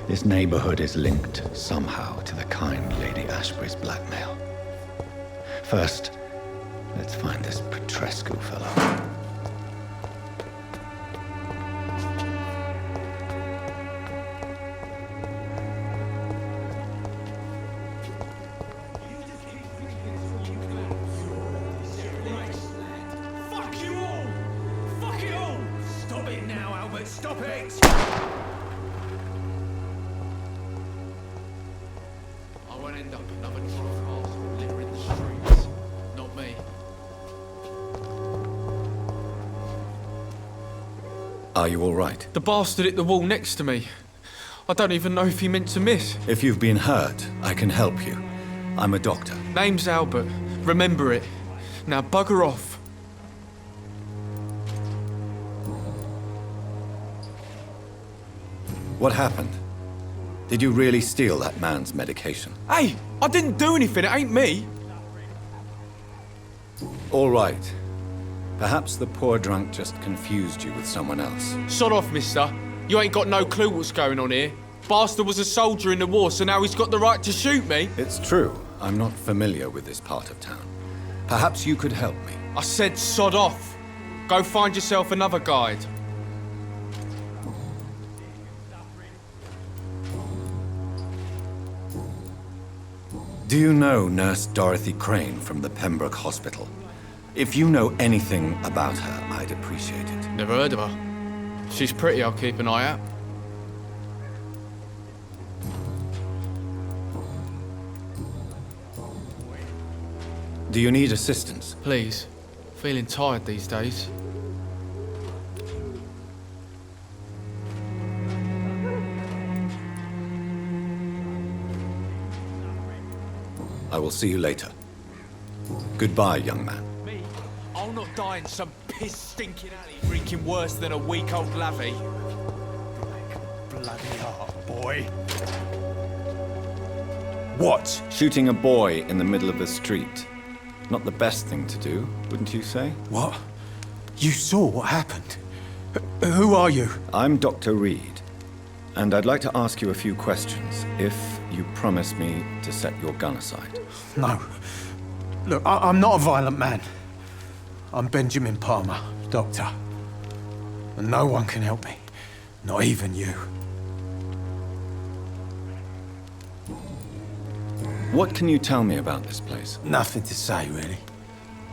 This neighborhood is linked somehow to the kind Lady Ashbury's blackmail. First, let's find this Petrescu fellow. Stop it! I won't end up another drug littering the streets. Not me. Are you all right? The bastard hit the wall next to me. I don't even know if he meant to miss. If you've been hurt, I can help you. I'm a doctor. Name's Albert. Remember it. Now bugger off. What happened? Did you really steal that man's medication? Hey, I didn't do anything. It ain't me. All right. Perhaps the poor drunk just confused you with someone else. Sod off, mister. You ain't got no clue what's going on here. Bastard was a soldier in the war, so now he's got the right to shoot me. It's true. I'm not familiar with this part of town. Perhaps you could help me. I said sod off. Go find yourself another guide. Do you know Nurse Dorothy Crane from the Pembroke Hospital? If you know anything about her, I'd appreciate it. Never heard of her. She's pretty, I'll keep an eye out. Do you need assistance? Please. Feeling tired these days. I will see you later. Goodbye, young man. Me? I'll not die in some piss-stinking alley reeking worse than a week-old lavvy. Bloody heart, boy. What? Shooting a boy in the middle of the street. Not the best thing to do, wouldn't you say? What? You saw what happened? Who are you? I'm Dr. Reed, and I'd like to ask you a few questions, if you promise me to set your gun aside. No. Look, I'm not a violent man. I'm Benjamin Palmer, doctor. And no one can help me. Not even you. What can you tell me about this place? Nothing to say, really.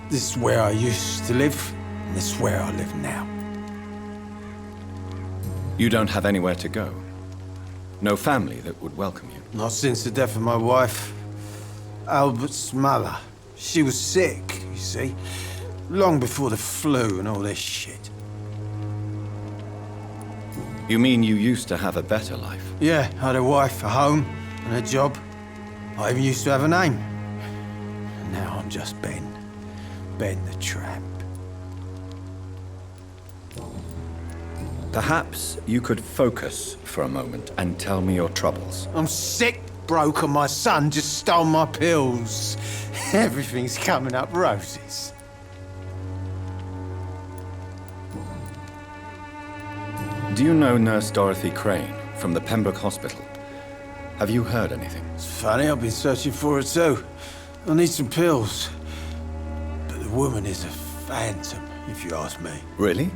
This is where I used to live, and this is where I live now. You don't have anywhere to go? No family that would welcome you? Not since the death of my wife, Albert's mother. She was sick, you see. Long before the flu and all this shit. You mean you used to have a better life? Yeah, I had a wife, a home, and a job. I even used to have a name. And now I'm just Ben. Ben the Tramp. Perhaps you could focus for a moment and tell me your troubles. I'm sick, broke, and my son just stole my pills. Everything's coming up roses. Do you know Nurse Dorothy Crane from the Pembroke Hospital? Have you heard anything? It's funny, I've been searching for her too. I need some pills. But the woman is a phantom, if you ask me. Really?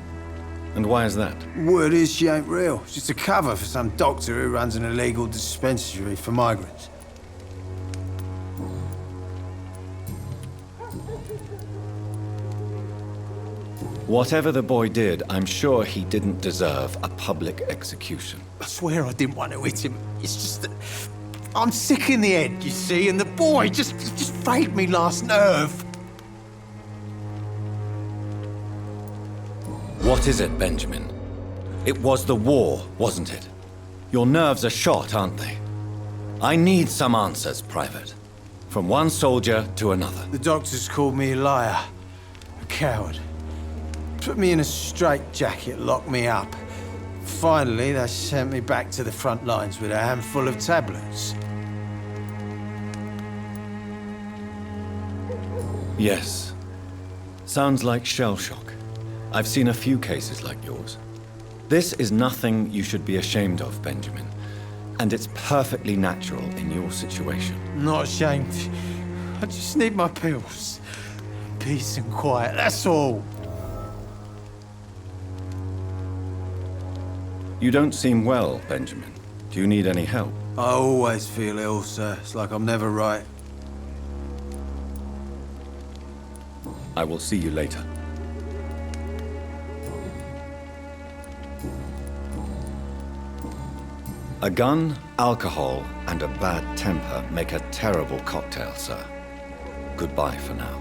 And why is that? Word is she ain't real. She's a cover for some doctor who runs an illegal dispensary for migrants. Whatever the boy did, I'm sure he didn't deserve a public execution. I swear I didn't want to hit him. It's just that I'm sick in the head, you see, and the boy just frayed me last nerve. What is it, Benjamin? It was the war, wasn't it? Your nerves are shot, aren't they? I need some answers, Private. From one soldier to another. The doctors called me a liar, a coward. Put me in a straitjacket, locked me up. Finally, they sent me back to the front lines with a handful of tablets. Yes. Sounds like shell shock. I've seen a few cases like yours. This is nothing you should be ashamed of, Benjamin. And it's perfectly natural in your situation. Not ashamed. I just need my pills. Peace and quiet, that's all. You don't seem well, Benjamin. Do you need any help? I always feel ill, sir. It's like I'm never right. I will see you later. A gun, alcohol, and a bad temper make a terrible cocktail, sir. Goodbye for now.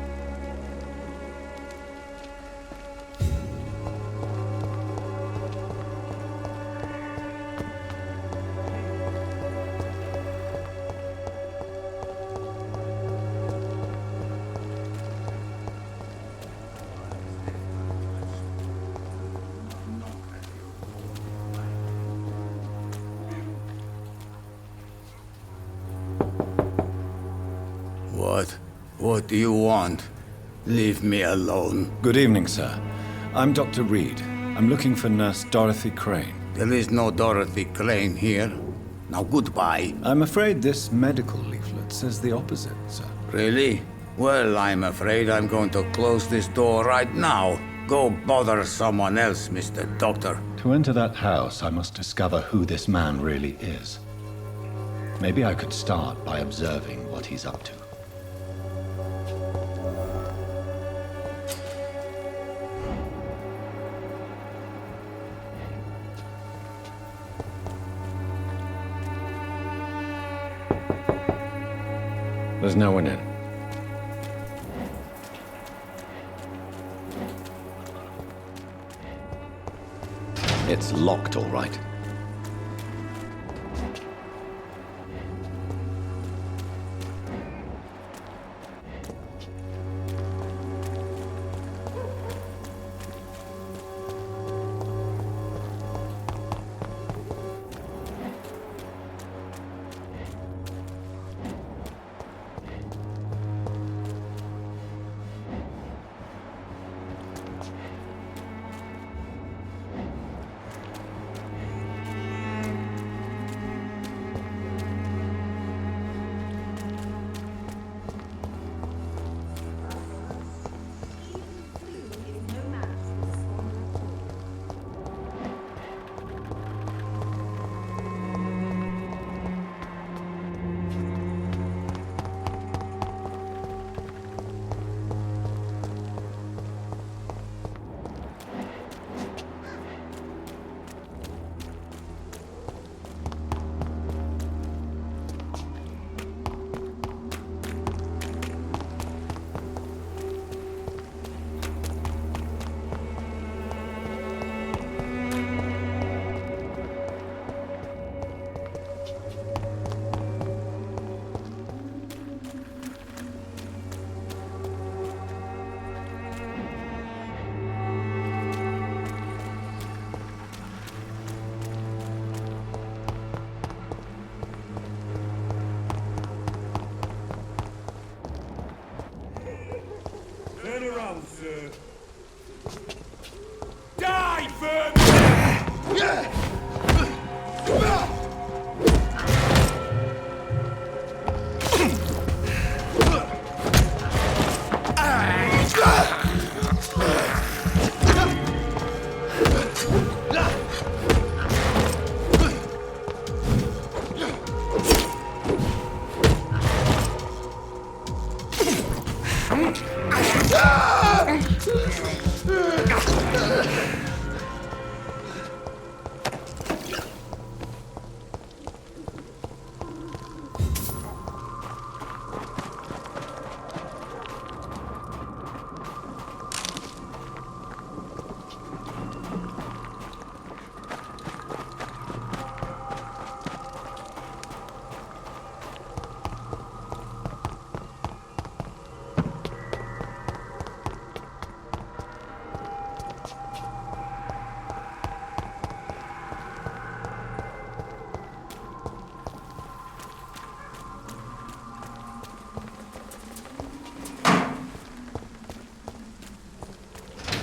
What do you want? Leave me alone. Good evening, sir. I'm Dr. Reed. I'm looking for Nurse Dorothy Crane. There is no Dorothy Crane here. Now goodbye. I'm afraid this medical leaflet says the opposite, sir. Really? Well, I'm afraid I'm going to close this door right now. Go bother someone else, Mr. Doctor. To enter that house, I must discover who this man really is. Maybe I could start by observing what he's up to. There's no one in. It's locked, all right. Turn around, sir. Die, Vampyr!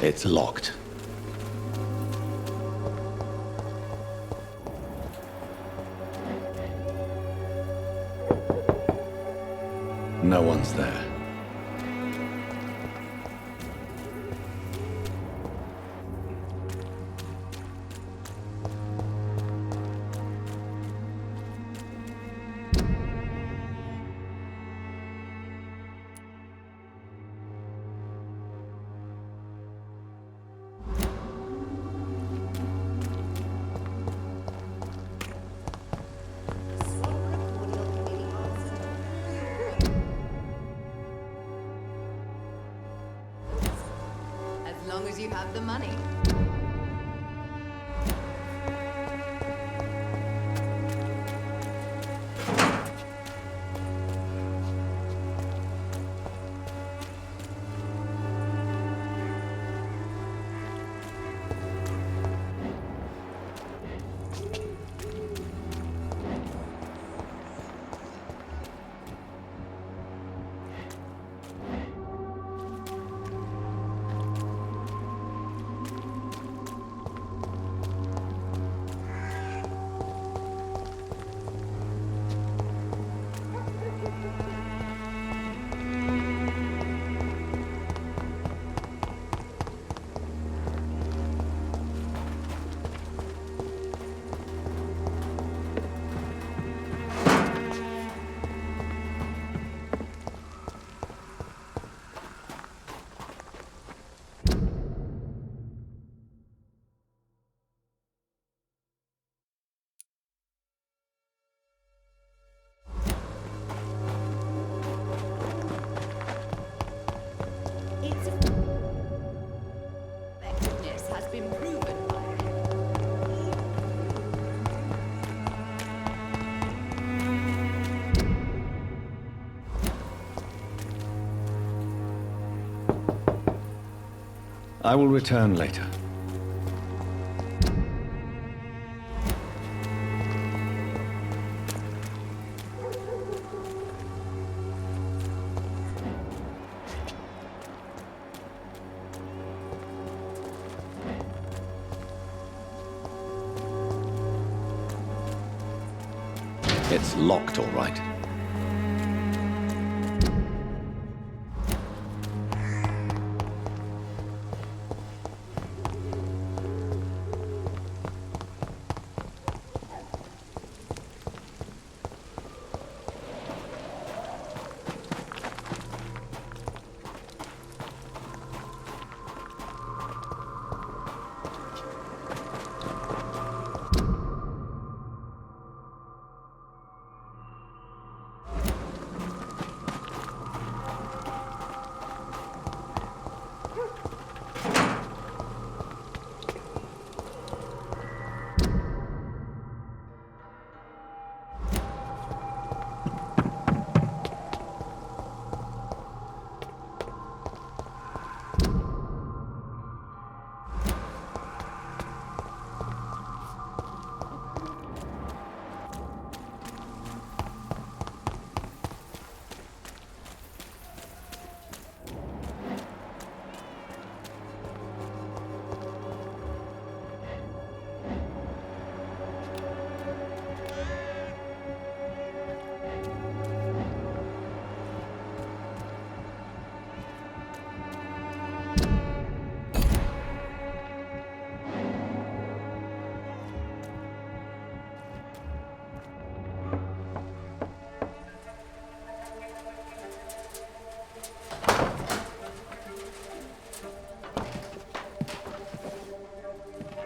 It's locked. no one's there. As long as you have the money. Its effectiveness has been proven by I will return later. It's locked, all right.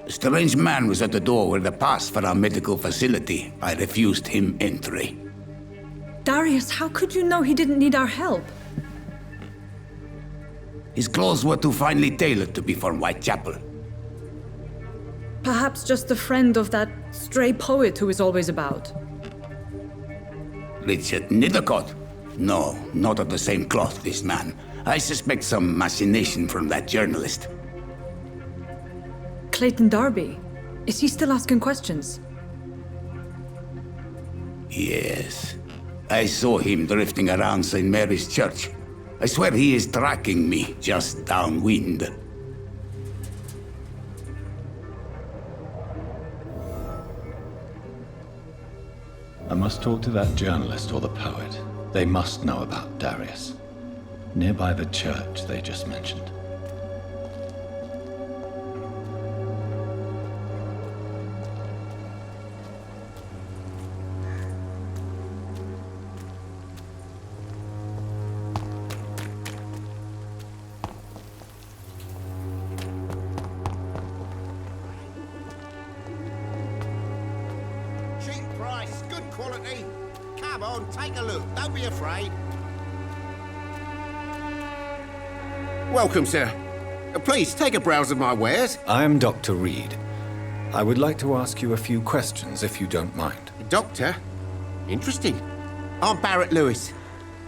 A strange man was at the door with a pass for our medical facility. I refused him entry. Darius, how could you know he didn't need our help? His clothes were too finely tailored to be from Whitechapel. Perhaps just a friend of that stray poet who is always about. Richard Nithercott? No, not of the same cloth, this man. I suspect some machination from that journalist. Clayton Darby. Is he still asking questions? Yes. I saw him drifting around St. Mary's Church. I swear he is tracking me just downwind. I must talk to that journalist or the poet. They must know about Darius. Nearby the church they just mentioned. Cheap price, good quality. Come on, take a look. Don't be afraid. Welcome, sir. Please, take a browse of my wares. I am Dr. Reed. I would like to ask you a few questions, if you don't mind. Doctor? Interesting. I'm Barrett Lewis.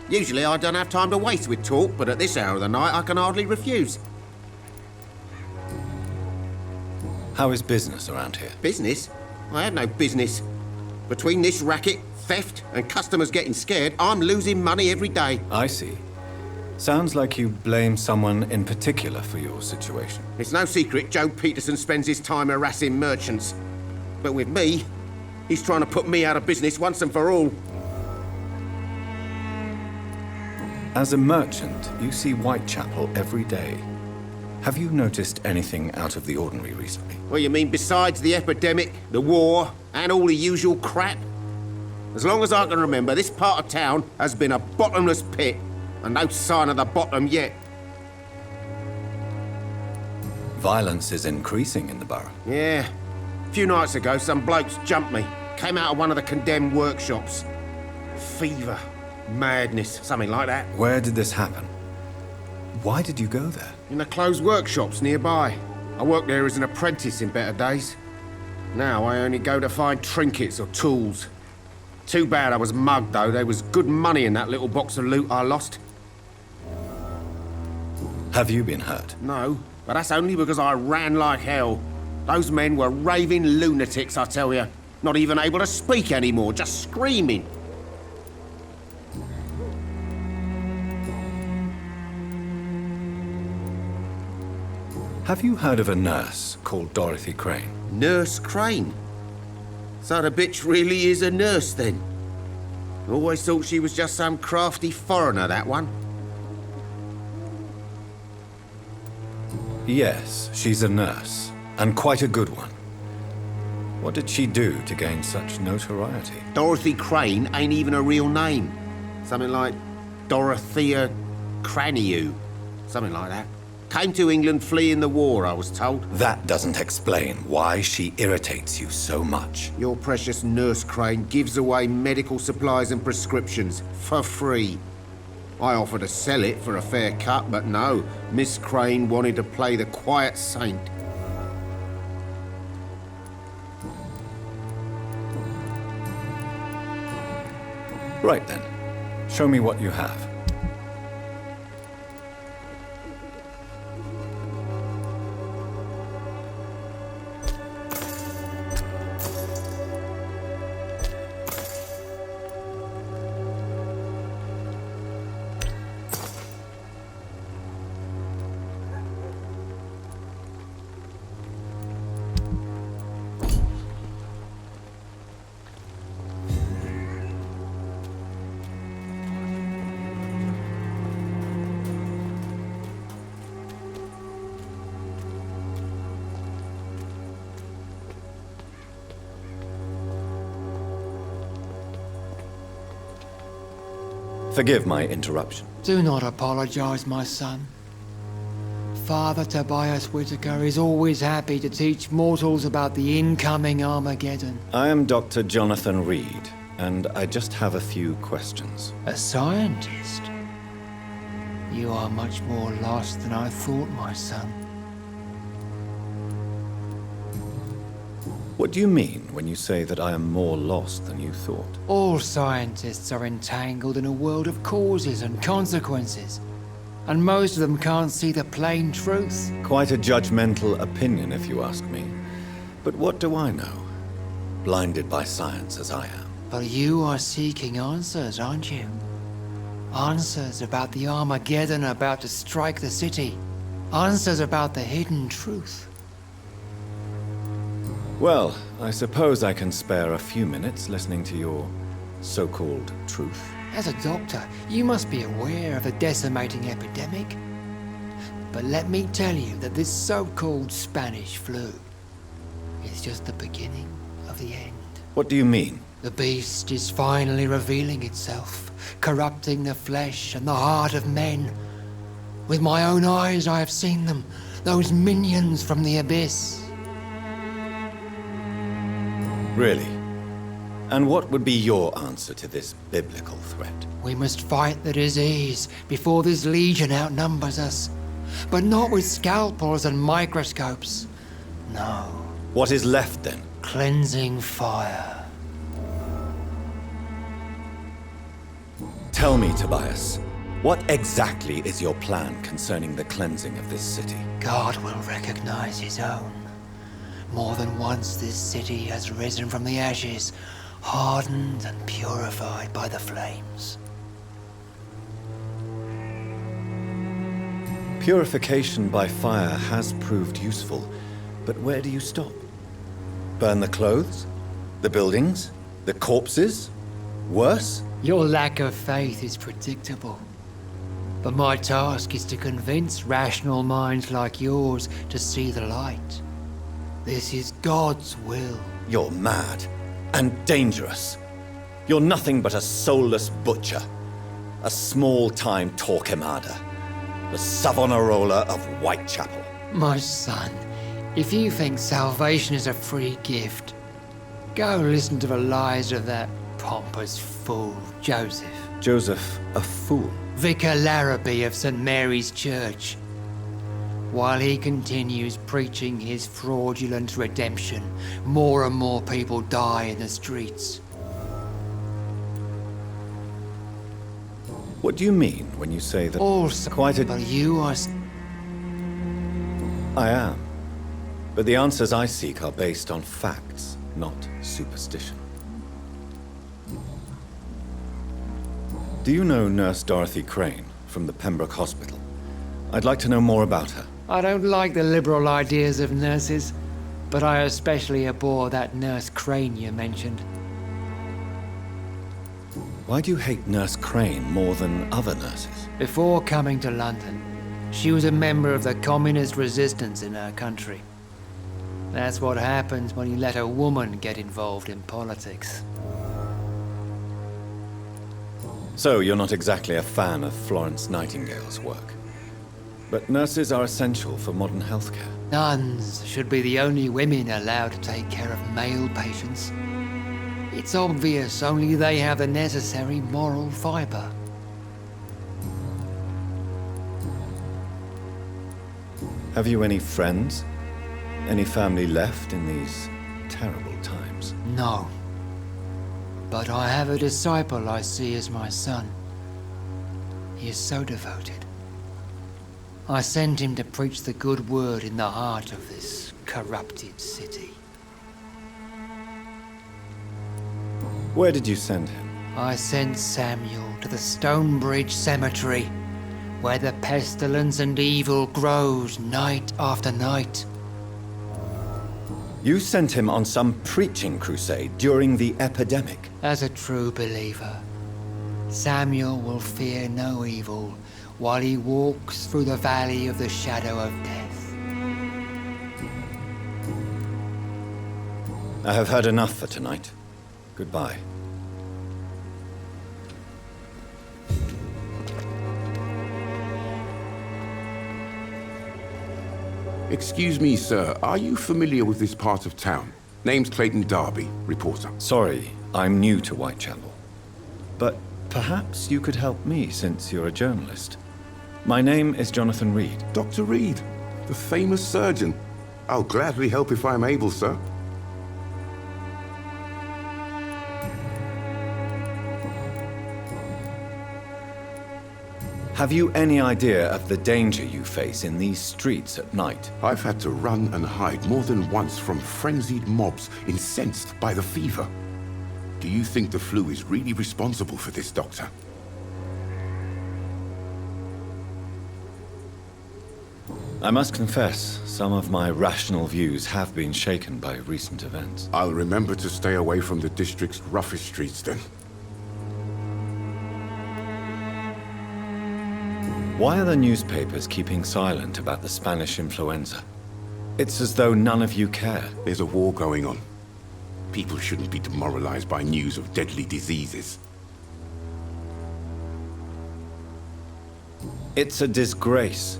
Usually I don't have time to waste with talk, but at this hour of the night I can hardly refuse. How is business around here? Business? I have no business. Between this racket, theft, and customers getting scared, I'm losing money every day. I see. Sounds like you blame someone in particular for your situation. It's no secret Joe Peterson spends his time harassing merchants. But with me, he's trying to put me out of business once and for all. As a merchant, you see Whitechapel every day. Have you noticed anything out of the ordinary recently? Well, you mean besides the epidemic, the war, and all the usual crap? As long as I can remember, this part of town has been a bottomless pit, and no sign of the bottom yet. Violence is increasing in the borough. Yeah. A few nights ago, some blokes jumped me. Came out of one of the condemned workshops. Fever, madness, something like that. Where did this happen? Why did you go there? In the closed workshops nearby. I worked there as an apprentice in better days. Now I only go to find trinkets or tools. Too bad I was mugged, though. There was good money in that little box of loot I lost. Have you been hurt? No, but that's only because I ran like hell. Those men were raving lunatics, I tell you. Not even able to speak anymore, just screaming. Have you heard of a nurse called Dorothy Crane? Nurse Crane? So the bitch really is a nurse, then? Always thought she was just some crafty foreigner, that one. Yes, she's a nurse, and quite a good one. What did she do to gain such notoriety? Dorothy Crane ain't even a real name. Something like Dorothea Craniu. Something like that. Came to England fleeing the war, I was told. That doesn't explain why she irritates you so much. Your precious Nurse Crane gives away medical supplies and prescriptions for free. I offered to sell it for a fair cut, but no. Miss Crane wanted to play the quiet saint. Right then. Show me what you have. Forgive my interruption. Do not apologize, my son. Father Tobias Whitaker is always happy to teach mortals about the incoming Armageddon. I am Dr. Jonathan Reed, and I just have a few questions. A scientist? You are much more lost than I thought, my son. What do you mean when you say that I am more lost than you thought? All scientists are entangled in a world of causes and consequences, and most of them can't see the plain truth. Quite a judgmental opinion, if you ask me. But what do I know? Blinded by science as I am. But you are seeking answers, aren't you? Answers about the Armageddon about to strike the city. Answers about the hidden truth. Well, I suppose I can spare a few minutes listening to your so-called truth. As a doctor, you must be aware of the decimating epidemic. But let me tell you that this so-called Spanish flu is just the beginning of the end. What do you mean? The beast is finally revealing itself, corrupting the flesh and the heart of men. With my own eyes I have seen them, those minions from the abyss. Really? And what would be your answer to this biblical threat? We must fight the disease before this legion outnumbers us. But not with scalpels and microscopes. No. What is left then? Cleansing fire. Tell me, Tobias, what exactly is your plan concerning the cleansing of this city? God will recognize his own. More than once this city has risen from the ashes, hardened and purified by the flames. Purification by fire has proved useful, but where do you stop? Burn the clothes? The buildings? The corpses? Worse? Your lack of faith is predictable. But my task is to convince rational minds like yours to see the light. This is God's will. You're mad and dangerous. You're nothing but a soulless butcher. A small-time Torquemada. The Savonarola of Whitechapel. My son, if you think salvation is a free gift, go listen to the lies of that pompous fool, Joseph. Joseph, a fool? Vicar Larrabee of St. Mary's Church. While he continues preaching his fraudulent redemption, more and more people die in the streets. What do you mean when you say that? Also, Quite a... but you are... I am. But the answers I seek are based on facts, not superstition. Do you know Nurse Dorothy Crane from the Pembroke Hospital? I'd like to know more about her. I don't like the liberal ideas of nurses, but I especially abhor that Nurse Crane you mentioned. Why do you hate Nurse Crane more than other nurses? Before coming to London, she was a member of the communist resistance in her country. That's what happens when you let a woman get involved in politics. So you're not exactly a fan of Florence Nightingale's work. But nurses are essential for modern healthcare. Nuns should be the only women allowed to take care of male patients. It's obvious only they have the necessary moral fiber. Have you any friends? Any family left in these terrible times? No. But I have a disciple I see as my son. He is so devoted. I sent him to preach the good word in the heart of this corrupted city. Where did you send him? I sent Samuel to the Stonebridge Cemetery, where the pestilence and evil grows night after night. You sent him on some preaching crusade during the epidemic. As a true believer, Samuel will fear no evil while he walks through the valley of the shadow of death. I have heard enough for tonight. Goodbye. Excuse me, sir. Are you familiar with this part of town? Name's Clayton Darby, reporter. Sorry, I'm new to Whitechapel. But perhaps you could help me since you're a journalist. My name is Jonathan Reed. Dr. Reed, the famous surgeon. I'll gladly help if I'm able, sir. Have you any idea of the danger you face in these streets at night? I've had to run and hide more than once from frenzied mobs incensed by the fever. Do you think the flu is really responsible for this, Doctor? I must confess, some of my rational views have been shaken by recent events. I'll remember to stay away from the district's roughest streets then. Why are the newspapers keeping silent about the Spanish influenza? It's as though none of you care. There's a war going on. People shouldn't be demoralized by news of deadly diseases. It's a disgrace.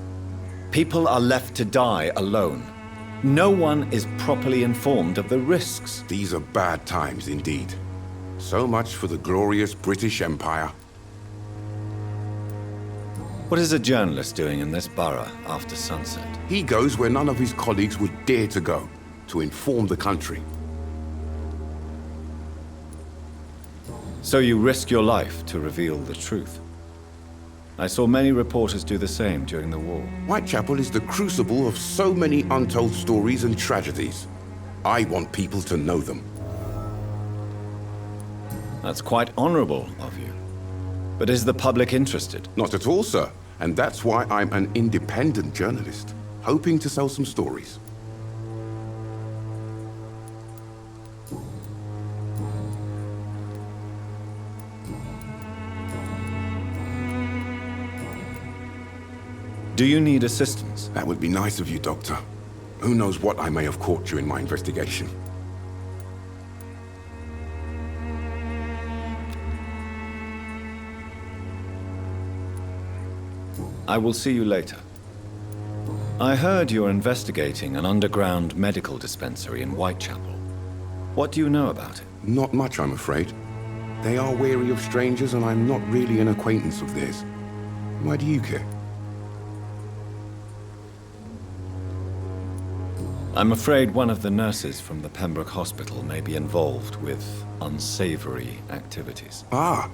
People are left to die alone. No one is properly informed of the risks. These are bad times indeed. So much for the glorious British Empire. What is a journalist doing in this borough after sunset? He goes where none of his colleagues would dare to go, to inform the country. So you risk your life to reveal the truth. I saw many reporters do the same during the war. Whitechapel is the crucible of so many untold stories and tragedies. I want people to know them. That's quite honorable of you. But is the public interested? Not at all, sir. And that's why I'm an independent journalist, hoping to sell some stories. Do you need assistance? That would be nice of you, Doctor. Who knows what I may have caught during my investigation. I will see you later. I heard you're investigating an underground medical dispensary in Whitechapel. What do you know about it? Not much, I'm afraid. They are wary of strangers, and I'm not really an acquaintance of theirs. Why do you care? I'm afraid one of the nurses from the Pembroke Hospital may be involved with unsavory activities. Ah,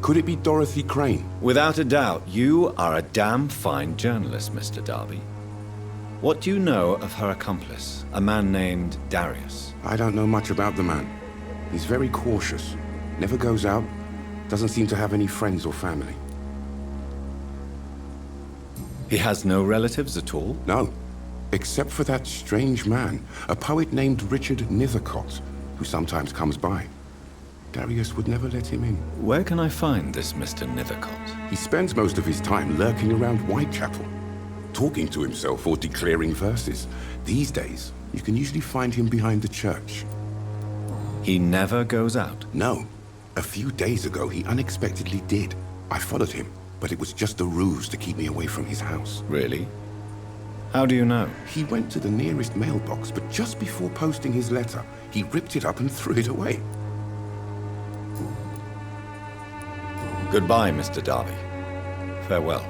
could it be Dorothy Crane? Without a doubt, you are a damn fine journalist, Mr. Darby. What do you know of her accomplice, a man named Darius? I don't know much about the man. He's very cautious, never goes out, doesn't seem to have any friends or family. He has no relatives at all? No, except for that strange man, a poet named Richard Nethercott, who sometimes comes by. Darius would never let him in. Where can I find this Mr. Nethercott? He spends most of his time lurking around Whitechapel, talking to himself or declaring verses. These days, you can usually find him behind the church. He never goes out? No. A few days ago, he unexpectedly did. I followed him, but it was just a ruse to keep me away from his house. Really? How do you know? He went to the nearest mailbox, but just before posting his letter, he ripped it up and threw it away. Goodbye, Mr. Darby. Farewell.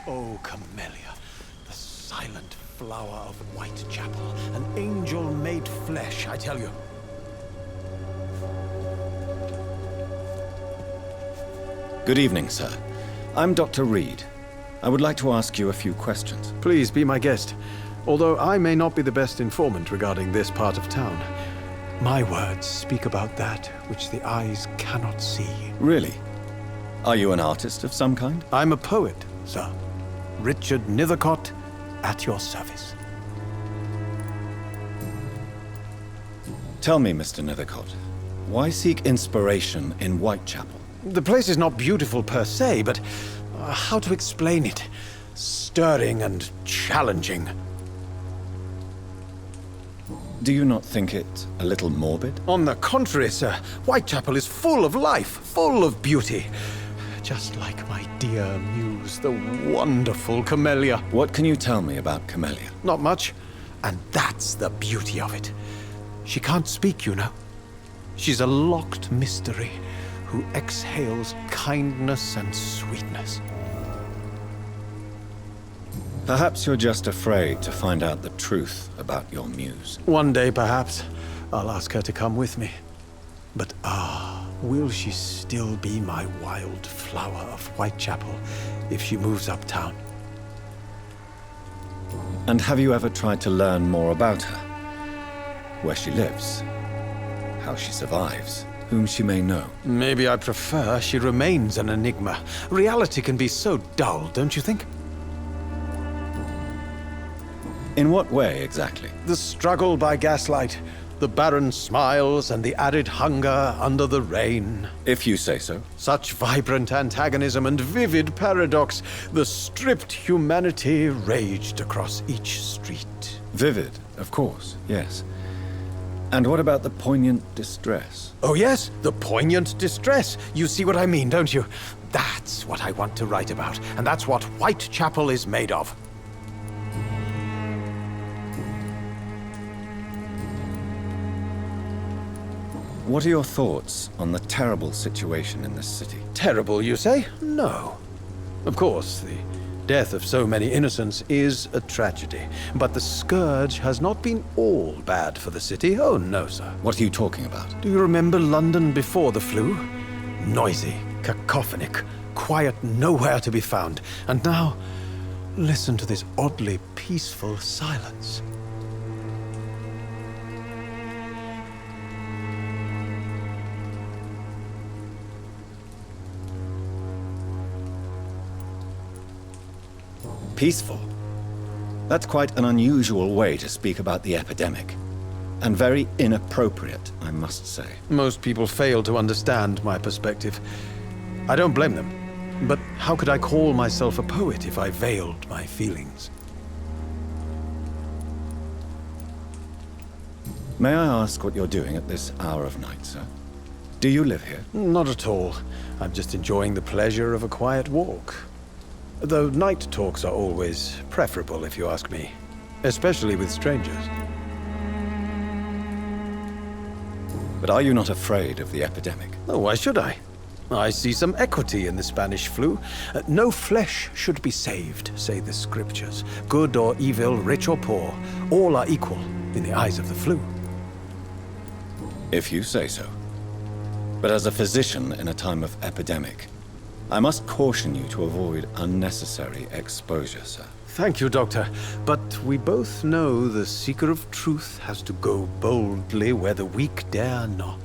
Oh, Camellia, the silent flower of Whitechapel, an angel made flesh, I tell you. Good evening, sir. I'm Dr. Reed. I would like to ask you a few questions. Please be my guest. Although I may not be the best informant regarding this part of town, my words speak about that which the eyes cannot see. Really? Are you an artist of some kind? I'm a poet, sir. Richard Nethercott, at your service. Tell me, Mr. Nethercott, why seek inspiration in Whitechapel? The place is not beautiful per se, but how to explain it? Stirring and challenging. Do you not think it a little morbid? On the contrary, sir. Whitechapel is full of life, full of beauty. Just like my dear muse, the wonderful Camellia. What can you tell me about Camellia? Not much. And that's the beauty of it. She can't speak, you know. She's a locked mystery who exhales kindness and sweetness. Perhaps you're just afraid to find out the truth about your muse. One day, perhaps, I'll ask her to come with me. But will she still be my wild flower of Whitechapel if she moves uptown? And have you ever tried to learn more about her? Where she lives? How she survives? Whom she may know? Maybe I prefer she remains an enigma. Reality can be so dull, don't you think? In what way, exactly? The struggle by gaslight, the barren smiles and the added hunger under the rain. If you say so. Such vibrant antagonism and vivid paradox, the stripped humanity raged across each street. Vivid, of course, yes. And what about the poignant distress? Oh yes, the poignant distress. You see what I mean, don't you? That's what I want to write about, and that's what Whitechapel is made of. What are your thoughts on the terrible situation in this city? Terrible, you say? No. Of course, the death of so many innocents is a tragedy. But the scourge has not been all bad for the city. Oh, no, sir. What are you talking about? Do you remember London before the flu? Noisy, cacophonic, quiet nowhere to be found. And now, listen to this oddly peaceful silence. Peaceful? That's quite an unusual way to speak about the epidemic. And very inappropriate, I must say. Most people fail to understand my perspective. I don't blame them. But how could I call myself a poet if I veiled my feelings? May I ask what you're doing at this hour of night, sir? Do you live here? Not at all. I'm just enjoying the pleasure of a quiet walk. Though night talks are always preferable, if you ask me. Especially with strangers. But are you not afraid of the epidemic? Oh, why should I? I see some equity in the Spanish flu. No flesh should be saved, say the scriptures. Good or evil, rich or poor, all are equal in the eyes of the flu. If you say so. But as a physician in a time of epidemic, I must caution you to avoid unnecessary exposure, sir. Thank you, Doctor. But we both know the seeker of truth has to go boldly where the weak dare not.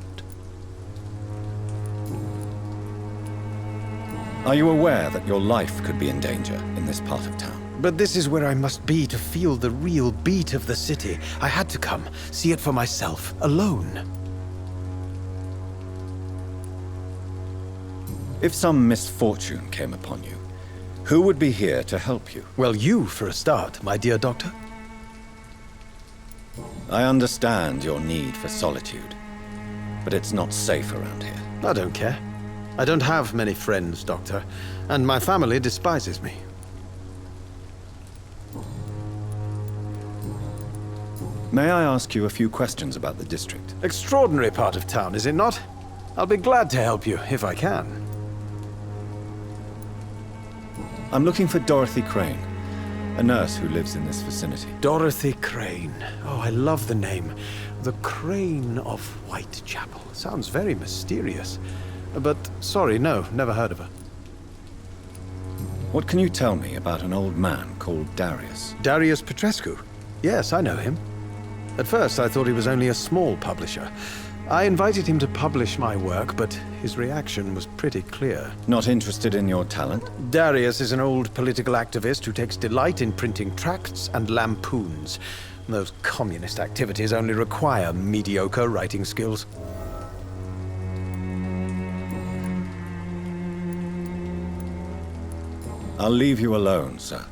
Are you aware that your life could be in danger in this part of town? But this is where I must be to feel the real beat of the city. I had to come, see it for myself, alone. If some misfortune came upon you, who would be here to help you? Well, you, for a start, my dear Doctor. I understand your need for solitude, but it's not safe around here. I don't care. I don't have many friends, Doctor, and my family despises me. May I ask you a few questions about the district? Extraordinary part of town, is it not? I'll be glad to help you, if I can. I'm looking for Dorothy Crane, a nurse who lives in this vicinity. Dorothy Crane. Oh, I love the name. The Crane of Whitechapel. Sounds very mysterious. But, sorry, no, never heard of her. What can you tell me about an old man called Darius? Darius Petrescu? Yes, I know him. At first, I thought he was only a small publisher. I invited him to publish my work, but his reaction was pretty clear. Not interested in your talent? Darius is an old political activist who takes delight in printing tracts and lampoons. Those communist activities only require mediocre writing skills. I'll leave you alone, sir.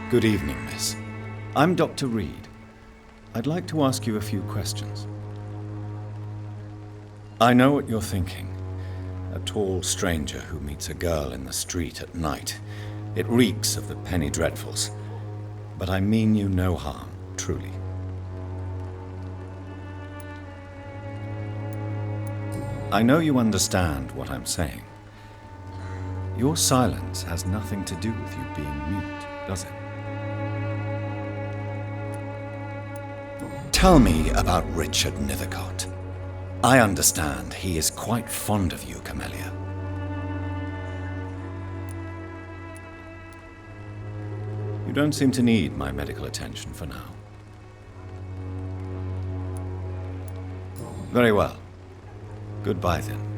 Good evening, miss. I'm Dr. Reed. I'd like to ask you a few questions. I know what you're thinking. A tall stranger who meets a girl in the street at night. It reeks of the penny dreadfuls. But I mean you no harm, truly. I know you understand what I'm saying. Your silence has nothing to do with you being mute, does it? Tell me about Richard Nethercott. I understand he is quite fond of you, Camellia. You don't seem to need my medical attention for now. Very well. Goodbye then.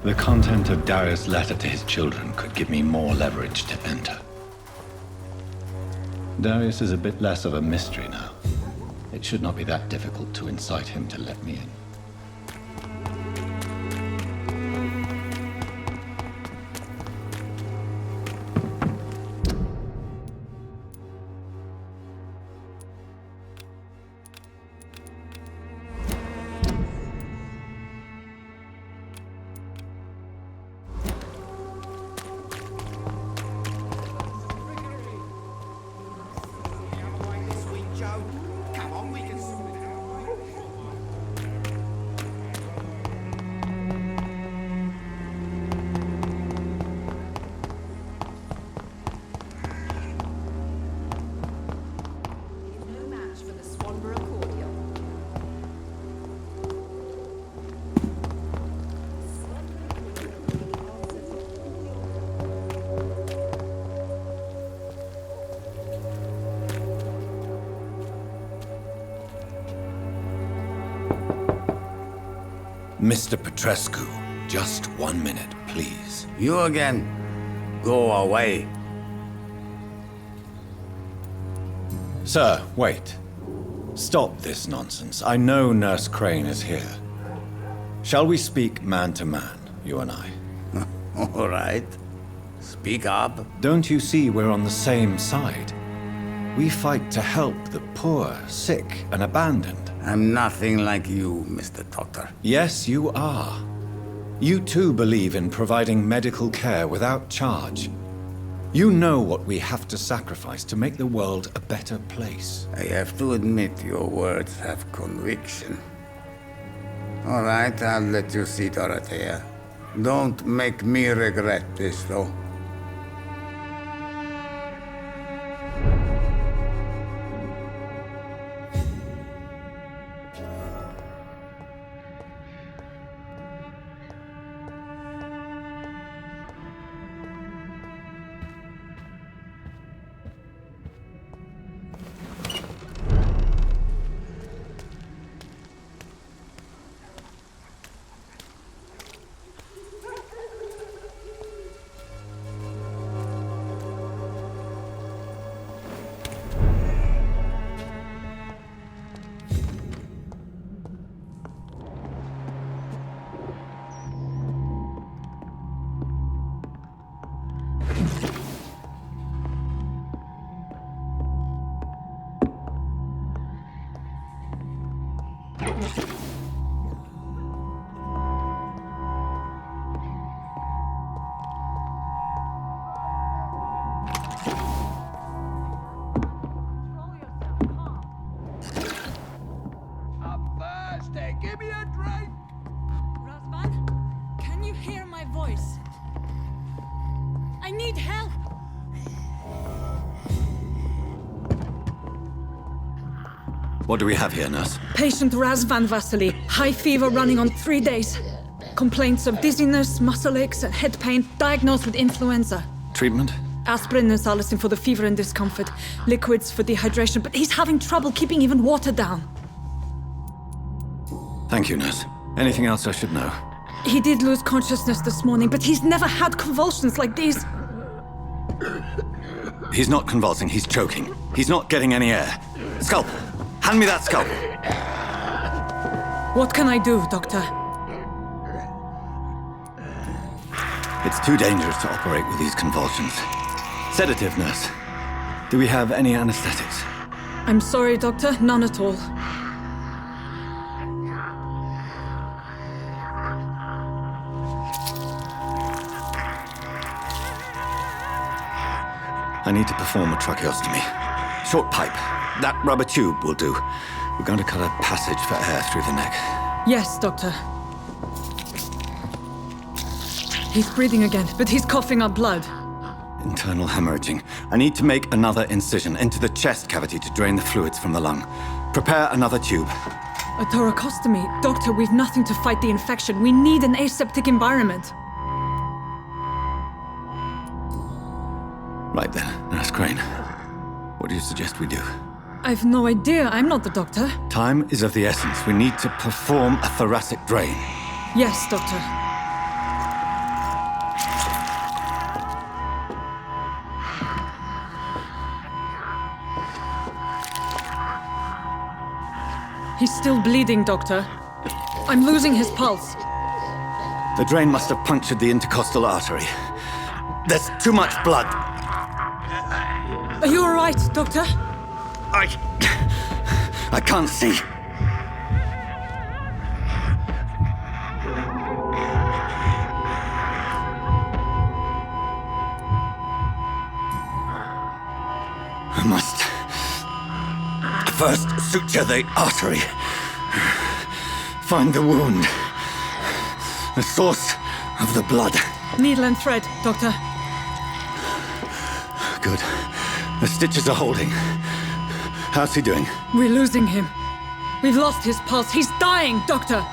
The content of Darius' letter to his children could give me more leverage to enter. Darius is a bit less of a mystery now. It should not be that difficult to incite him to let me in. Mr. Petrescu, just 1 minute, please. You again? Go away. Sir, wait. Stop this nonsense. I know Nurse Crane is here. Shall we speak man to man, you and I? All right. Speak up. Don't you see we're on the same side? We fight to help the poor, sick, and abandoned. I'm nothing like you, Mr. Doctor. Yes, you are. You too believe in providing medical care without charge. You know what we have to sacrifice to make the world a better place. I have to admit your words have conviction. All right, I'll let you see Dorothea. Don't make me regret this, though. I need help! What do we have here, nurse? Patient Razvan Vasily. High fever running on 3 days. Complaints of dizziness, muscle aches, and head pain. Diagnosed with influenza. Treatment? Aspirin and salicin for the fever and discomfort. Liquids for dehydration, but he's having trouble keeping even water down. Thank you, nurse. Anything else I should know? He did lose consciousness this morning, but he's never had convulsions like these. He's not convulsing, he's choking. He's not getting any air. Scalpel! Hand me that scalpel! What can I do, Doctor? It's too dangerous to operate with these convulsions. Sedative, nurse. Do we have any anesthetics? I'm sorry, Doctor. None at all. I need to perform a tracheostomy. Short pipe. That rubber tube will do. We're going to cut a passage for air through the neck. Yes, Doctor. He's breathing again, but he's coughing up blood. Internal hemorrhaging. I need to make another incision into the chest cavity to drain the fluids from the lung. Prepare another tube. A thoracostomy? Doctor, we've nothing to fight the infection. We need an aseptic environment. Right then, Nurse Crane. What do you suggest we do? I've no idea. I'm not the doctor. Time is of the essence. We need to perform a thoracic drain. Yes, Doctor. He's still bleeding, Doctor. I'm losing his pulse. The drain must have punctured the intercostal artery. There's too much blood. Are you all right, Doctor? I can't see. I must first suture the artery. Find the wound. The source of the blood. Needle and thread, Doctor. Good. The stitches are holding. How's he doing? We're losing him. We've lost his pulse. He's dying, Doctor!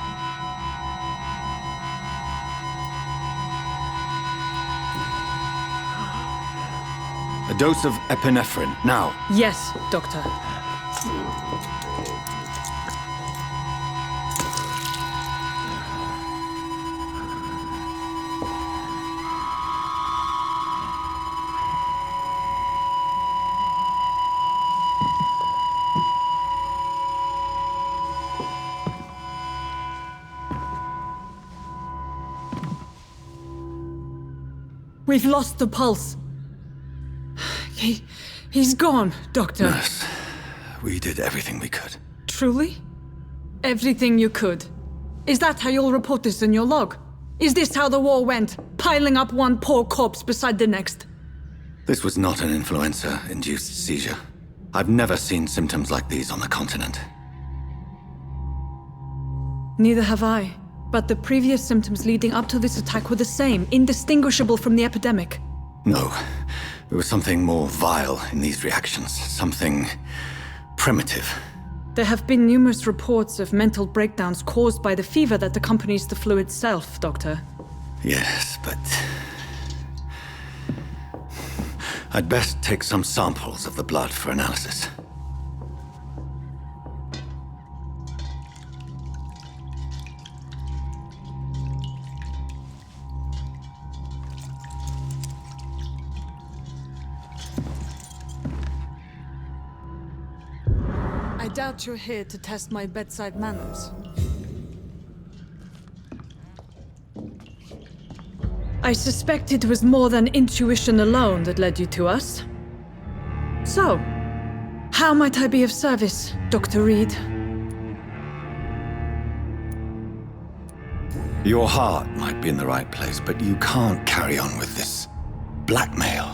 A dose of epinephrine, now. Yes, Doctor. We've lost the pulse. He's gone, Doctor. Nurse, we did everything we could. Truly? Everything you could. Is that how you'll report this in your log? Is this how the war went? Piling up one poor corpse beside the next? This was not an influenza-induced seizure. I've never seen symptoms like these on the continent. Neither have I. But the previous symptoms leading up to this attack were the same, indistinguishable from the epidemic. No. There was something more vile in these reactions. Something primitive. There have been numerous reports of mental breakdowns caused by the fever that accompanies the flu itself, Doctor. Yes, but... I'd best take some samples of the blood for analysis. I doubt you're here to test my bedside manners. I suspect it was more than intuition alone that led you to us. So, how might I be of service, Dr. Reed? Your heart might be in the right place, but you can't carry on with this blackmail.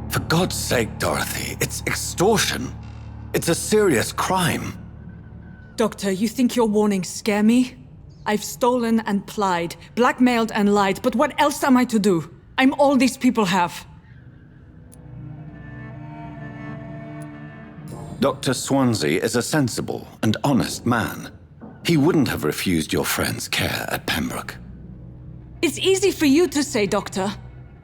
For God's sake, Dorothy, it's extortion. It's a serious crime. Doctor, you think your warnings scare me? I've stolen and plied, blackmailed and lied, but what else am I to do? I'm all these people have. Dr. Swansea is a sensible and honest man. He wouldn't have refused your friend's care at Pembroke. It's easy for you to say, Doctor.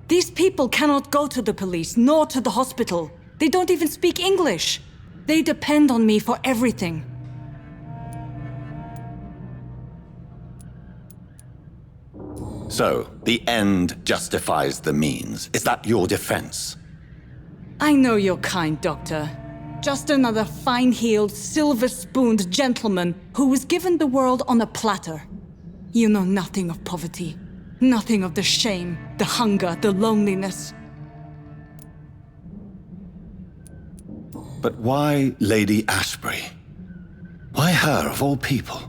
These people cannot go to the police, nor to the hospital. They don't even speak English. They depend on me for everything. So, the end justifies the means. Is that your defense? I know you're kind, Doctor. Just another fine-heeled, silver-spooned gentleman who was given the world on a platter. You know nothing of poverty. Nothing of the shame, the hunger, the loneliness. But why Lady Ashbury? Why her, of all people?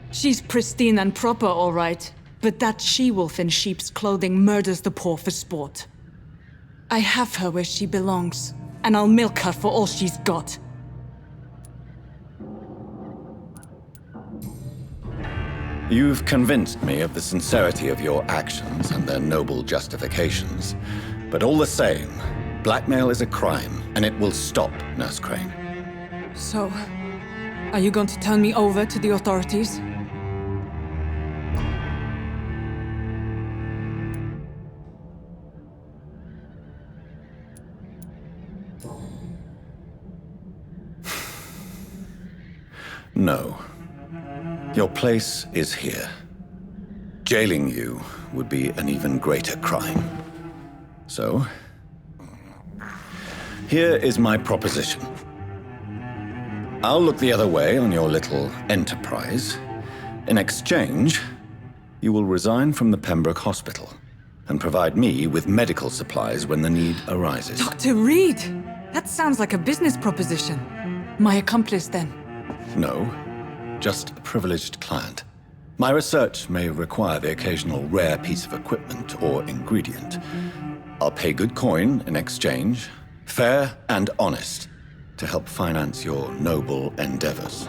She's pristine and proper, all right. But that she-wolf in sheep's clothing murders the poor for sport. I have her where she belongs, and I'll milk her for all she's got. You've convinced me of the sincerity of your actions and their noble justifications. But all the same, blackmail is a crime, and it will stop, Nurse Crane. So, are you going to turn me over to the authorities? No. Your place is here. Jailing you would be an even greater crime. So, here is my proposition. I'll look the other way on your little enterprise. In exchange, you will resign from the Pembroke Hospital and provide me with medical supplies when the need arises. Dr. Reed! That sounds like a business proposition. My accomplice, then? No, just a privileged client. My research may require the occasional rare piece of equipment or ingredient. I'll pay good coin in exchange, fair and honest, to help finance your noble endeavors.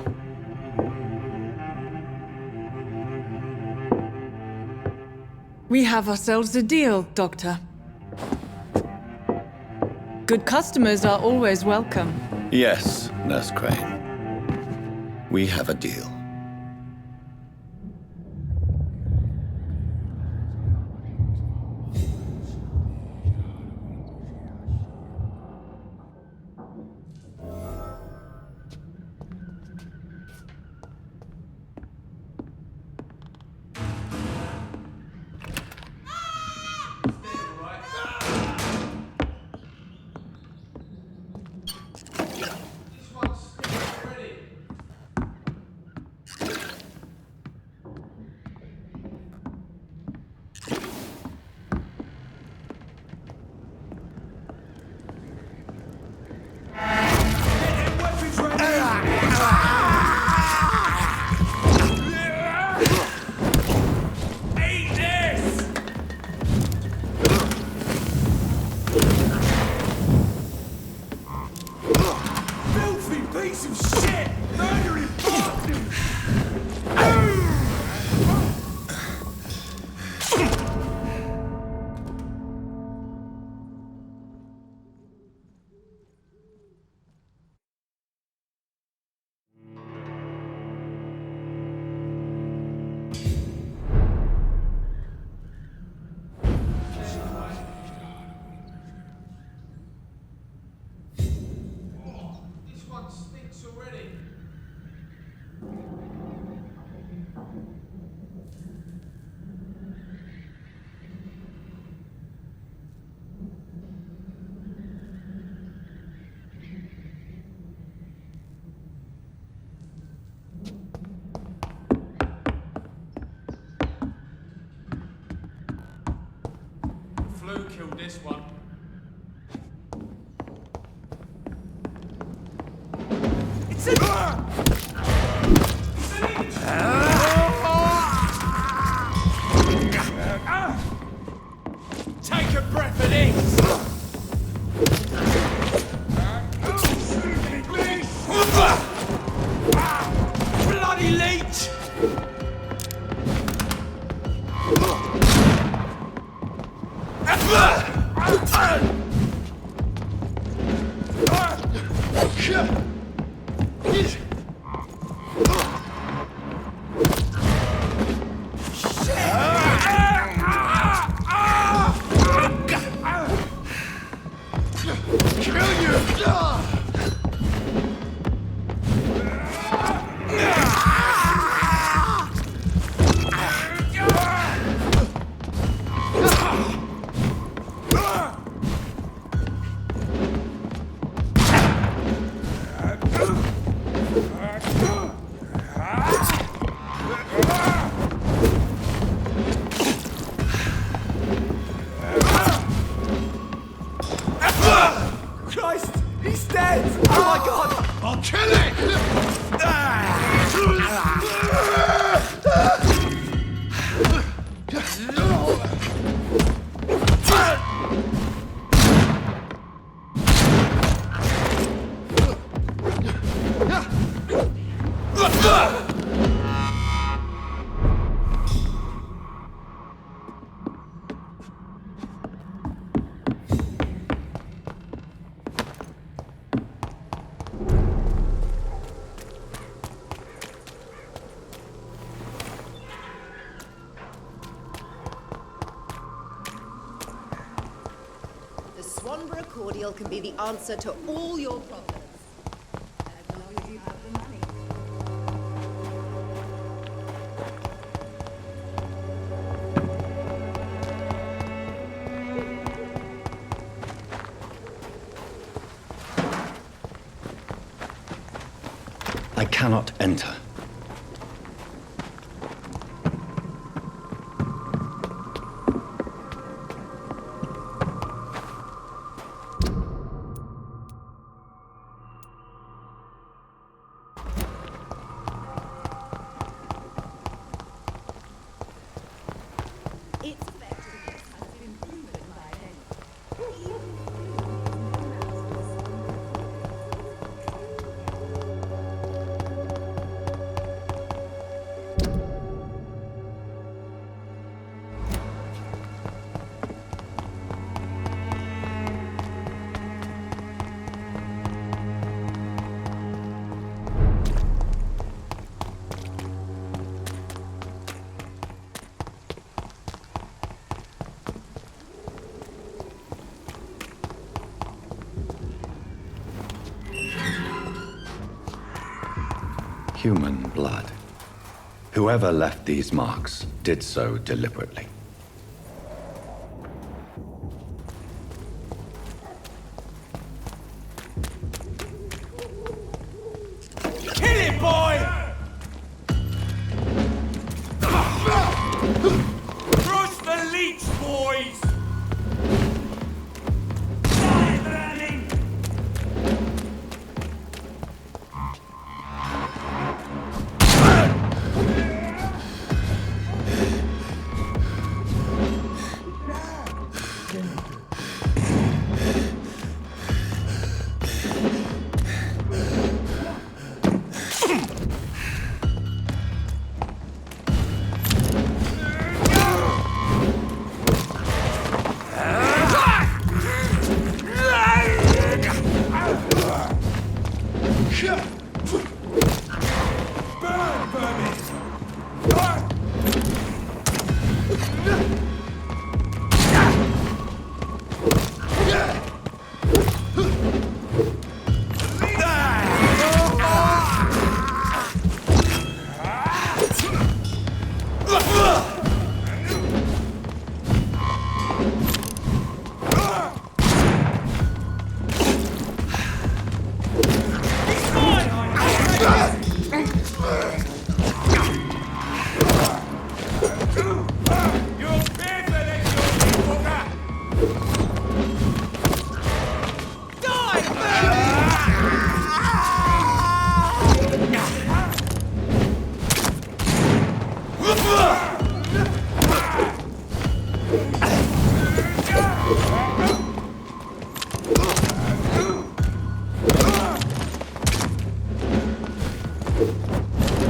We have ourselves a deal, Doctor. Good customers are always welcome. Yes, Nurse Crane. We have a deal. Flu killed this one. It's a... Take a breath of this! Bloody leech! Christ! He's dead! Oh my god! I'll kill The Swanborough cordial can be the answer to all your problems. As long as you have the money. I cannot enter. Its effectiveness has been proven by Human blood. Whoever left these marks did so deliberately. Kill him, boy! Crush the leech, boys! Die, burning!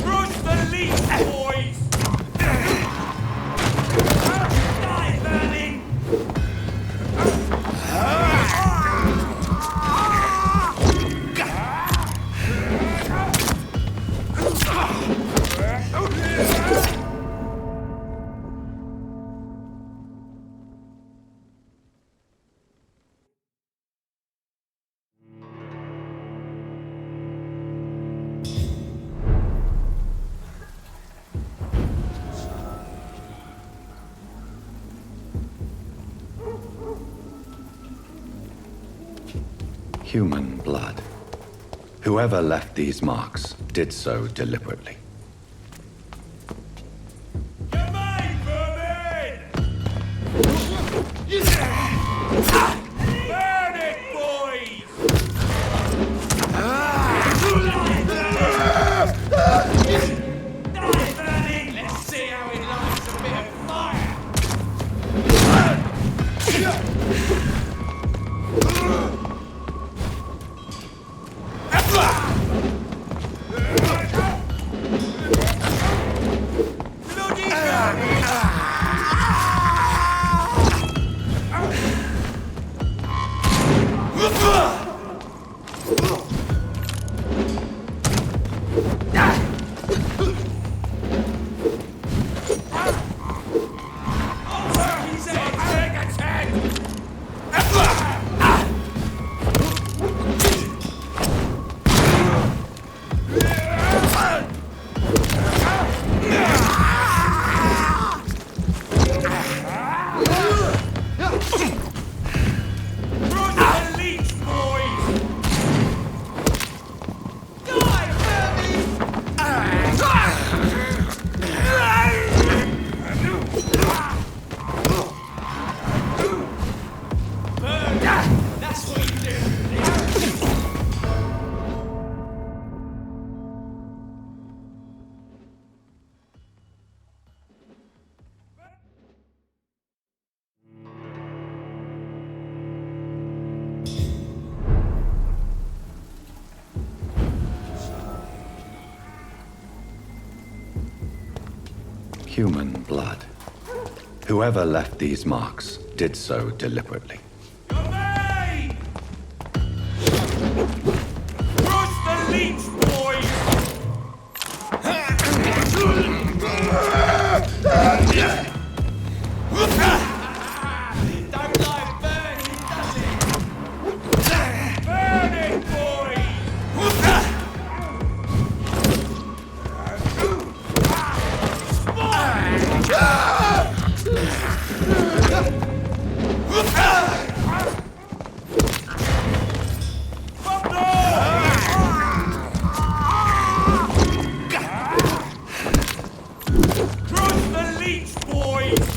Crush the leech, boys! Die, vermin! Human blood. Whoever left these marks did so deliberately. Come on, vermin! Burn it, boys! Die, vermin! Let's see how he likes a bit of fire! Bloody vermin! He's take its head! Crush the leech, boys! Die, vermin! Burn! That's what you do! Human blood. Whoever left these marks did so deliberately. Away! Crush the leech, boys! Don't like burning, does it? Burn it, boys! Crush the leech, boys!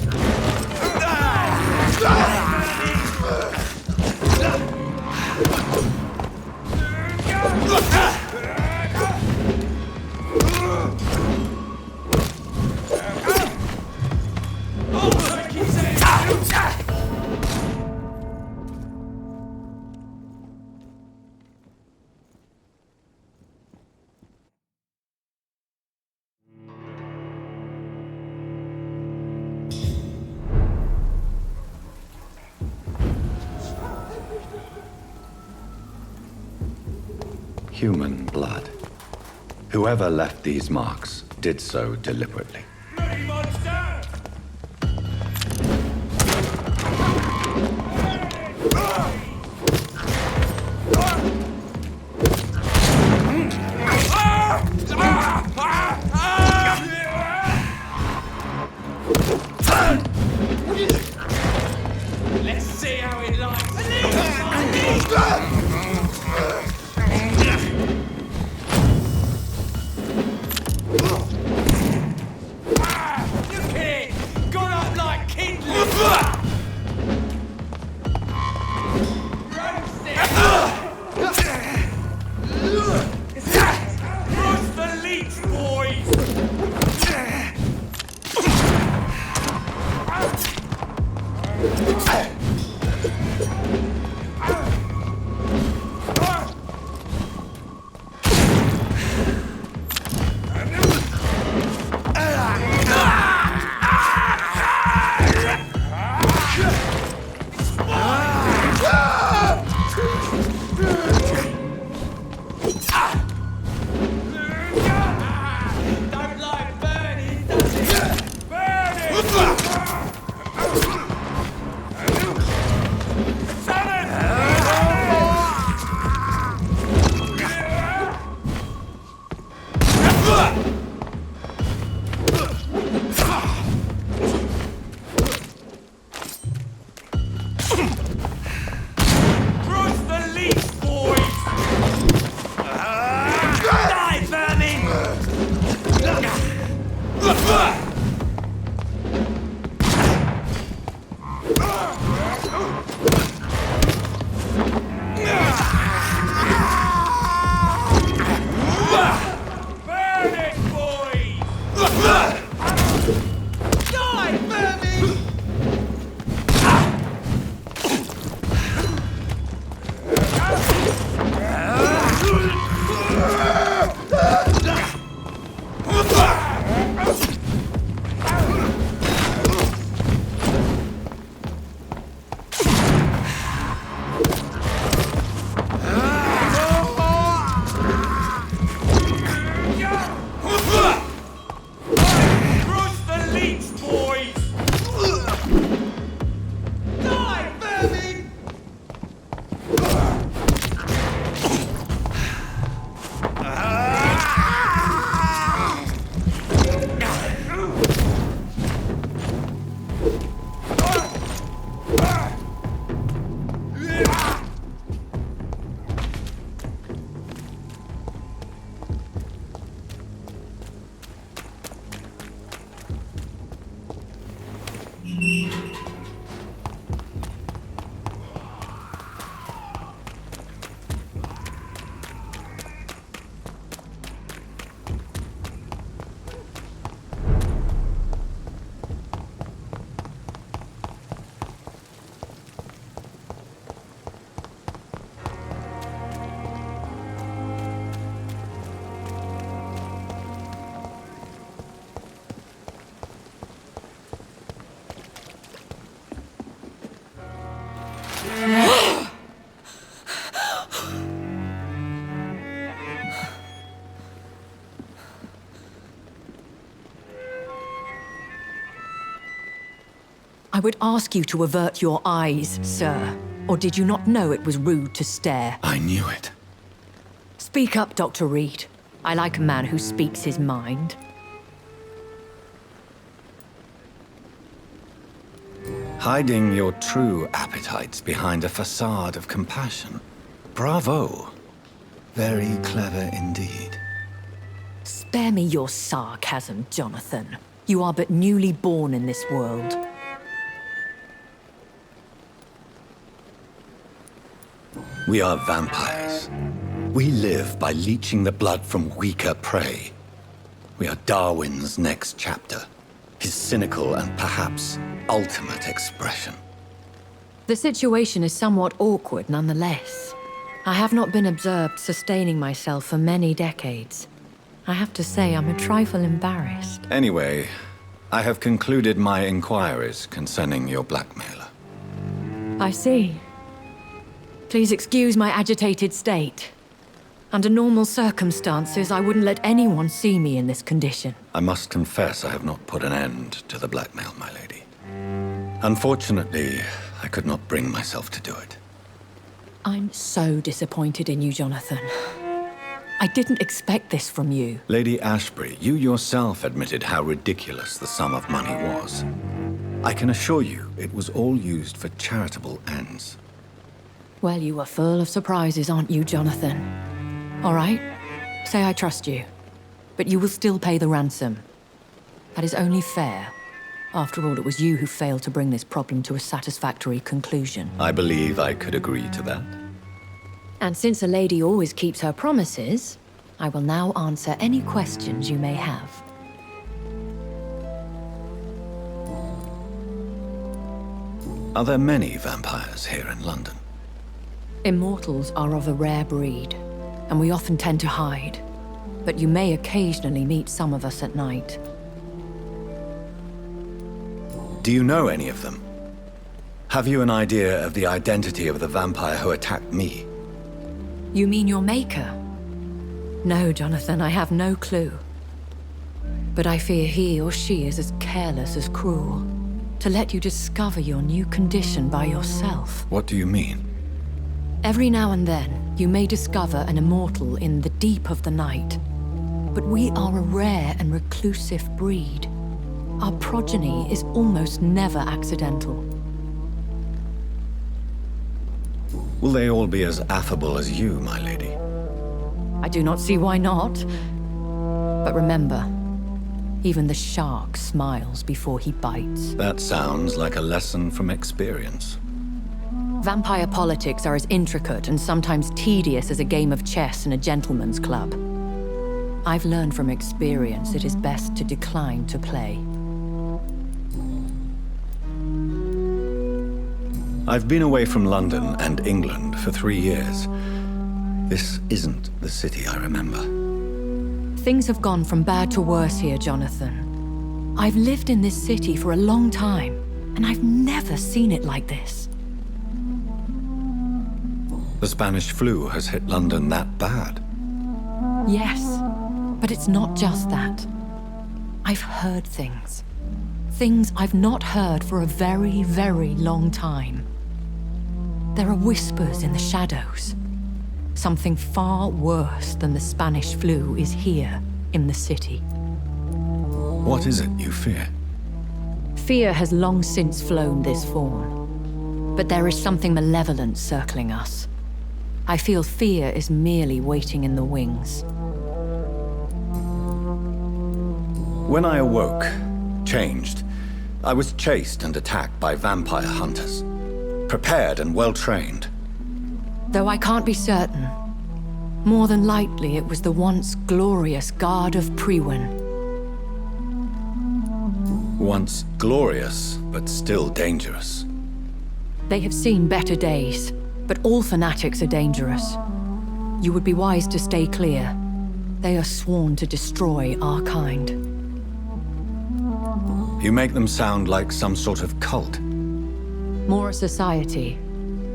Human blood. Whoever left these marks did so deliberately. Bloody monster! Let's see how it likes. Look at it! Gone up like kindling! Roast it! Crush the leech, boys! I would ask you to avert your eyes, sir. Or did you not know it was rude to stare? I knew it. Speak up, Dr. Reed. I like a man who speaks his mind. Hiding your true appetites behind a facade of compassion. Bravo. Very clever indeed. Spare me your sarcasm, Jonathan. You are but newly born in this world. We are vampires. We live by leeching the blood from weaker prey. We are Darwin's next chapter. His cynical and perhaps ultimate expression. The situation is somewhat awkward nonetheless. I have not been observed sustaining myself for many decades. I have to say I'm a trifle embarrassed. Anyway, I have concluded my inquiries concerning your blackmailer. I see. Please excuse my agitated state. Under normal circumstances, I wouldn't let anyone see me in this condition. I must confess I have not put an end to the blackmail, my lady. Unfortunately, I could not bring myself to do it. I'm so disappointed in you, Jonathan. I didn't expect this from you. Lady Ashbury, you yourself admitted how ridiculous the sum of money was. I can assure you it was all used for charitable ends. Well, you are full of surprises, aren't you, Jonathan? All right, say I trust you, but you will still pay the ransom. That is only fair. After all, it was you who failed to bring this problem to a satisfactory conclusion. I believe I could agree to that. And since a lady always keeps her promises, I will now answer any questions you may have. Are there many vampires here in London? Immortals are of a rare breed, and we often tend to hide. But you may occasionally meet some of us at night. Do you know any of them? Have you an idea of the identity of the vampire who attacked me? You mean your maker? No, Jonathan, I have no clue. But I fear he or she is as careless as cruel. To let you discover your new condition by yourself. What do you mean? Every now and then, you may discover an immortal in the deep of the night. But we are a rare and reclusive breed. Our progeny is almost never accidental. Will they all be as affable as you, my lady? I do not see why not. But remember, even the shark smiles before he bites. That sounds like a lesson from experience. Vampire politics are as intricate and sometimes tedious as a game of chess in a gentleman's club. I've learned from experience it is best to decline to play. I've been away from London and England for 3 years. This isn't the city I remember. Things have gone from bad to worse here, Jonathan. I've lived in this city for a long time, and I've never seen it like this. The Spanish flu has hit London that bad. Yes, but it's not just that. I've heard things. Things I've not heard for a very, very long time. There are whispers in the shadows. Something far worse than the Spanish flu is here in the city. What is it you fear? Fear has long since flown this form. But there is something malevolent circling us. I feel fear is merely waiting in the wings. When I awoke, changed, I was chased and attacked by vampire hunters. Prepared and well-trained. Though I can't be certain, more than likely it was the once glorious Guard of Priwen. Once glorious, but still dangerous. They have seen better days, but all fanatics are dangerous. You would be wise to stay clear. They are sworn to destroy our kind. You make them sound like some sort of cult. More a society,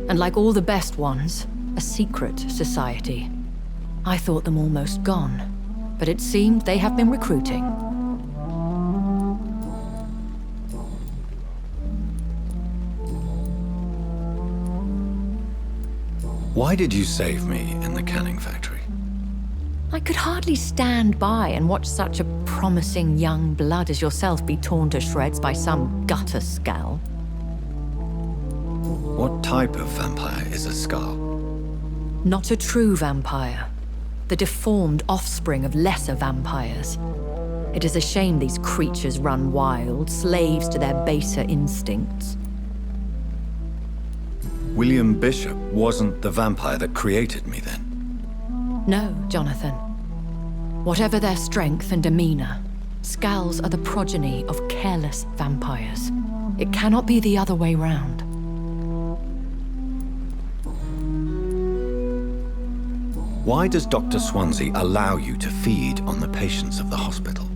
and like all the best ones, a secret society. I thought them almost gone, but it seemed they have been recruiting. Why did you save me in the canning factory? I could hardly stand by and watch such a promising young blood as yourself be torn to shreds by some gutter scowl. What type of vampire is a skull? Not a true vampire. The deformed offspring of lesser vampires. It is a shame these creatures run wild, slaves to their baser instincts. William Bishop wasn't the vampire that created me then? No, Jonathan. Whatever their strength and demeanor, Scowls are the progeny of careless vampires. It cannot be the other way round. Why does Dr. Swansea allow you to feed on the patients of the hospital?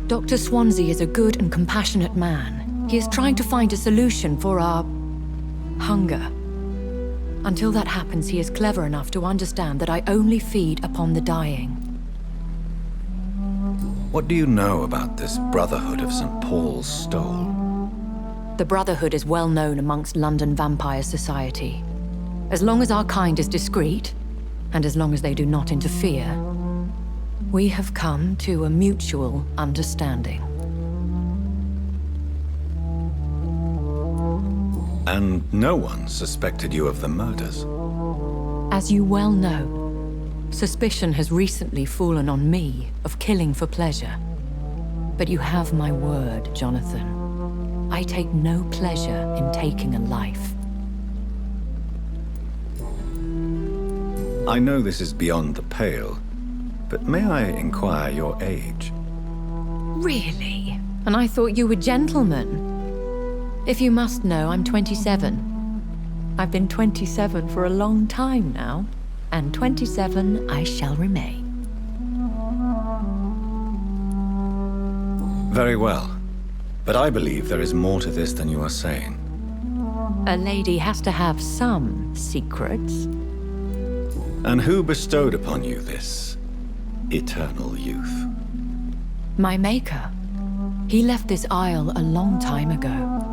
Dr. Swansea is a good and compassionate man. He is trying to find a solution for our hunger. Until that happens, he is clever enough to understand that I only feed upon the dying. What do you know about this Brotherhood of St. Paul's Stole? The Brotherhood is well known amongst London vampire society. As long as our kind is discreet, and as long as they do not interfere, we have come to a mutual understanding. And no one suspected you of the murders? As you well know, suspicion has recently fallen on me of killing for pleasure. But you have my word, Jonathan. I take no pleasure in taking a life. I know this is beyond the pale, but may I inquire your age? Really? And I thought you were gentlemen. If you must know, I'm 27. I've been 27 for a long time now, and 27 I shall remain. Very well, but I believe there is more to this than you are saying. A lady has to have some secrets. And who bestowed upon you this eternal youth? My maker. He left this isle a long time ago.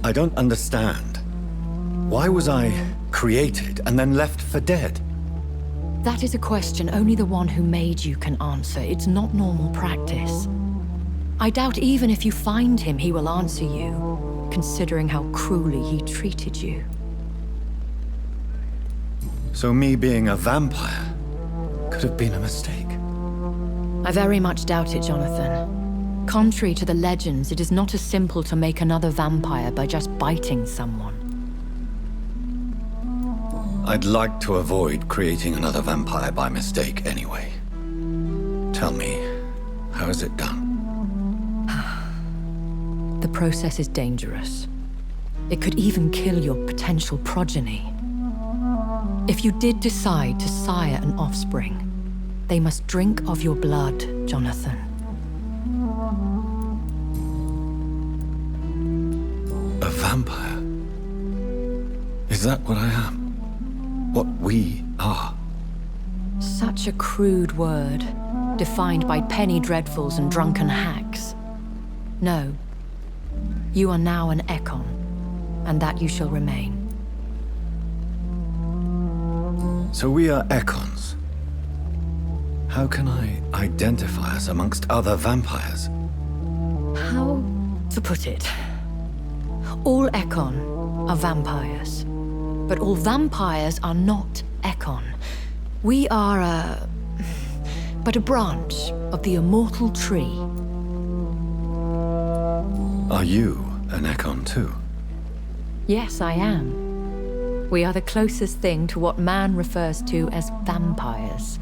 I don't understand. Why was I created and then left for dead? That is a question only the one who made you can answer. It's not normal practice. I doubt even if you find him, he will answer you, considering how cruelly he treated you. So me being a vampire could have been a mistake. I very much doubt it, Jonathan. Contrary to the legends, it is not as simple to make another vampire by just biting someone. I'd like to avoid creating another vampire by mistake anyway. Tell me, how is it done? The process is dangerous. It could even kill your potential progeny. If you did decide to sire an offspring, they must drink of your blood, Jonathan. A vampire? Is that what I am? What we are? Such a crude word, defined by penny dreadfuls and drunken hacks. No. You are now an Ekon, and that you shall remain. So we are Ekons. How can I identify us amongst other vampires? How to put it? All Ekon are vampires, but all vampires are not Ekon. We are but a branch of the immortal tree. Are you an Ekon too? Yes, I am. We are the closest thing to what man refers to as vampires.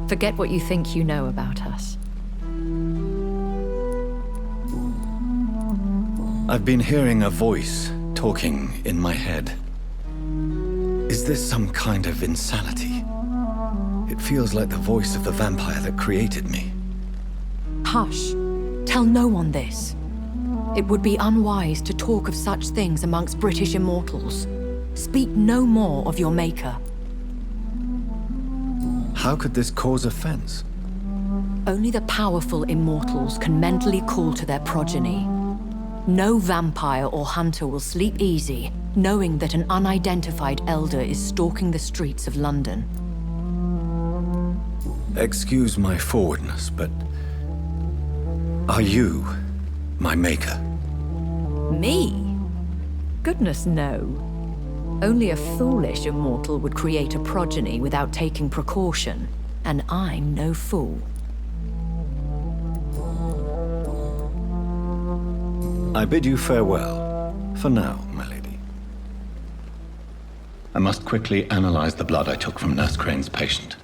Forget what you think you know about us. I've been hearing a voice talking in my head. Is this some kind of insanity? It feels like the voice of the vampire that created me. Hush. Tell no one this. It would be unwise to talk of such things amongst British immortals. Speak no more of your maker. How could this cause offense? Only the powerful immortals can mentally call to their progeny. No vampire or hunter will sleep easy, knowing that an unidentified elder is stalking the streets of London. Excuse my forwardness, but are you my maker? Me? Goodness, no. Only a foolish immortal would create a progeny without taking precaution, and I'm no fool. I bid you farewell, for now, my lady. I must quickly analyze the blood I took from Nurse Crane's patient.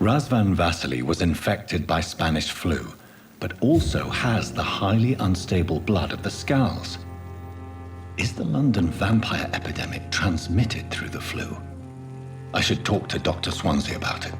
Razvan Vasily was infected by Spanish flu, but also has the highly unstable blood of the Scowls. Is the London vampire epidemic transmitted through the flu? I should talk to Dr. Swansea about it.